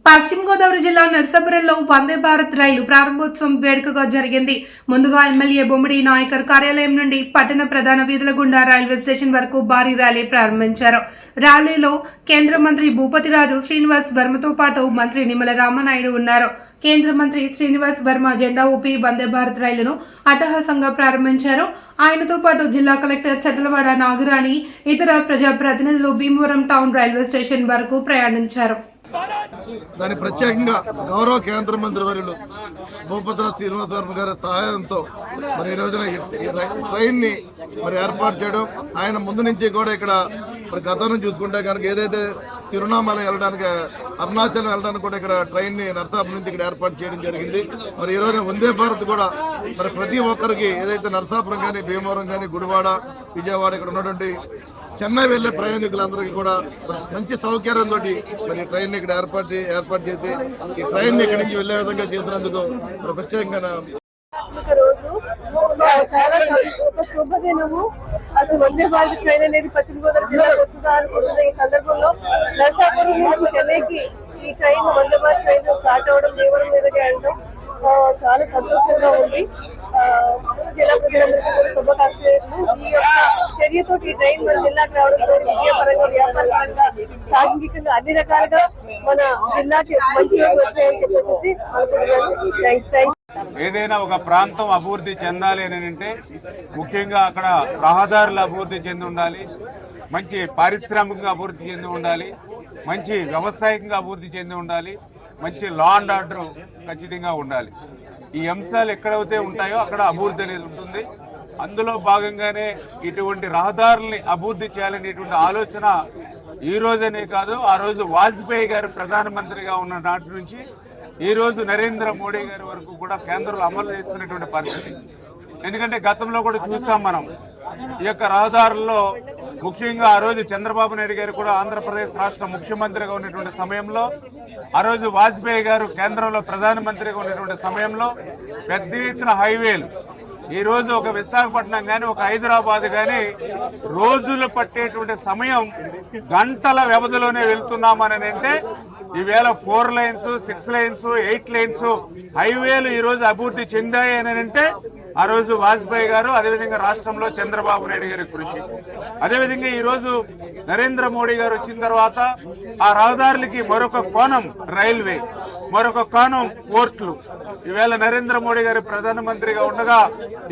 పశ్చిమ గోదావరి జిల్లా నర్సాపురంలో వందే భారత్ రైలు ప్రారంభోత్సవం వేడుకగా జరిగింది. ముందుగా ఎమ్మెల్యే బొమ్మిడి నాయకర్ కార్యాలయం నుండి పట్టణ ప్రధాన వీధుల గుండా రైల్వే స్టేషన్ వరకు భారీ ర్యాలీ ప్రారంభించారు. ర్యాలీలో కేంద్ర మంత్రి భూపతిరాజు శ్రీనివాస్ వర్మతో పాటు మంత్రి నిమ్మల రామనాయుడు ఉన్నారు. కేంద్ర మంత్రి శ్రీనివాస్ వర్మ జెండా ఊపి వందే భారత్ రైలును అట్టహాసంగా ప్రారంభించారు. ఆయనతో పాటు జిల్లా కలెక్టర్ చదలవాడ నాగరాణి, ఇతర ప్రజాప్రతినిధులు భీమవరం టౌన్ రైల్వే స్టేషన్ వరకు ప్రయాణించారు. దాని ప్రత్యేకంగా గౌరవ కేంద్ర మంత్రి వర్యులు భూపతిరాజు శ్రీనివాస్ వర్మ గారి సహాయంతో మరి ఈ రోజున ఈ ట్రైన్ని మరి ఏర్పాటు చేయడం, ఆయన ముందు నుంచి కూడా ఇక్కడ మరి గతంలో చూసుకుంటే కనుక ఏదైతే తిరువణామల వెళ్ళడానికి, అరుణాచలం వెళ్ళడానికి కూడా ఇక్కడ ట్రైన్ని నర్సాపురం నుంచి ఇక్కడ ఏర్పాటు చేయడం జరిగింది. మరి ఈ రోజున వందే భారత్ కూడా మరి ప్రతి ఒక్కరికి ఏదైతే నర్సాపురం కానీ, భీమవరం కానీ, గుడివాడ, విజయవాడ ఇక్కడ ఉన్నటువంటి చెన్నై వెళ్లే ప్రయాణికులందరికీ కూడా మంచి సౌకర్యంతో మరి ట్రైన్ ఇక్కడ ఏర్పాటు చేసి ఈ ట్రైన్ ఇక్కడి నుంచి వెళ్లే విధంగా చేసినందుకు ప్రత్యేకంగా రోజు చాలా ఒక శుభదినము. అసలు వందే భారత్ ట్రైన్ అనేది పశ్చిమ గోదావరి జిల్లాకు వస్తుందా అనుకుంటున్న ఈ సందర్భంలో నర్సాపురం నుంచి చెన్నైకి ఈ train Vande Bharat train start అవడం, భీమవరం మీదకి వెళ్ళడం చాలా సంతోషంగా ఉంది. జిల్లా ప్రజలందరికీ కూడా శుభాకాంక్షలు. ఈ యొక్క చర్యతో ఈ ట్రైన్ మన జిల్లాకు రావడంతో విద్యాపరంగా, వ్యాపార పరంగా, సాంఘికంగా అన్ని రకాలుగా మన జిల్లాకి మంచి రోజు వచ్చాయని చెప్పేసి అనుకుంటున్నాను. ఏదైనా ఒక ప్రాంతం అభివృద్ధి చెందాలి అని అంటే ముఖ్యంగా అక్కడ రహదారుల అభివృద్ధి చెంది ఉండాలి, మంచి పారిశ్రామికంగా అభివృద్ధి చెంది ఉండాలి, మంచి వ్యవసాయకంగా అభివృద్ధి చెంది ఉండాలి, మంచి లా అండ్ ఆర్డర్ ఖచ్చితంగా ఉండాలి. ఈ అంశాలు ఎక్కడైతే ఉంటాయో అక్కడ అభివృద్ధి అనేది ఉంటుంది. అందులో భాగంగానే ఇటువంటి రహదారుల్ని అభివృద్ధి చేయాలనేటువంటి ఆలోచన ఈ రోజనే కాదు, ఆ రోజు వాజ్పేయి గారు ప్రధానమంత్రిగా ఉన్న నాటి నుంచి ఈ రోజు నరేంద్ర మోడీ గారి వరకు కూడా కేంద్రంలో అమలు చేస్తున్నటువంటి పరిస్థితి. ఎందుకంటే గతంలో కూడా చూసాం మనం ఈ యొక్క రహదారుల్లో, ముఖ్యంగా ఆ రోజు చంద్రబాబు నాయుడు గారు కూడా ఆంధ్రప్రదేశ్ రాష్ట్ర ముఖ్యమంత్రిగా ఉన్నటువంటి సమయంలో, ఆ రోజు వాజ్పేయి గారు కేంద్రంలో ప్రధానమంత్రిగా ఉన్నటువంటి సమయంలో పెద్ద ఎత్తున హైవేలు, ఈరోజు ఒక విశాఖపట్నం కానీ, ఒక హైదరాబాద్ కానీ రోజులు పట్టేటువంటి సమయం గంటల వ్యవధిలోనే వెళ్తున్నామని అంటే, ఈవేళ 4 లైన్స్, 6 లైన్స్, 8 లైన్స్ హైవేలు ఈరోజు అభివృద్ధి చెందాయి అని అంటే ఆ రోజు వాజ్పేయి గారు, అదేవిధంగా రాష్ట్రంలో చంద్రబాబు నాయుడు గారి కృషి. అదేవిధంగా ఈరోజు నరేంద్ర మోడీ గారు వచ్చిన తర్వాత ఆ రహదారులకి మరొక కోణం రైల్వే, మరొక కోణం పోర్టులు. ఈవేళ నరేంద్ర మోడీ గారు ప్రధానమంత్రిగా ఉండగా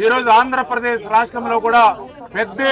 ఈరోజు ఆంధ్రప్రదేశ్ రాష్ట్రంలో కూడా పెద్ద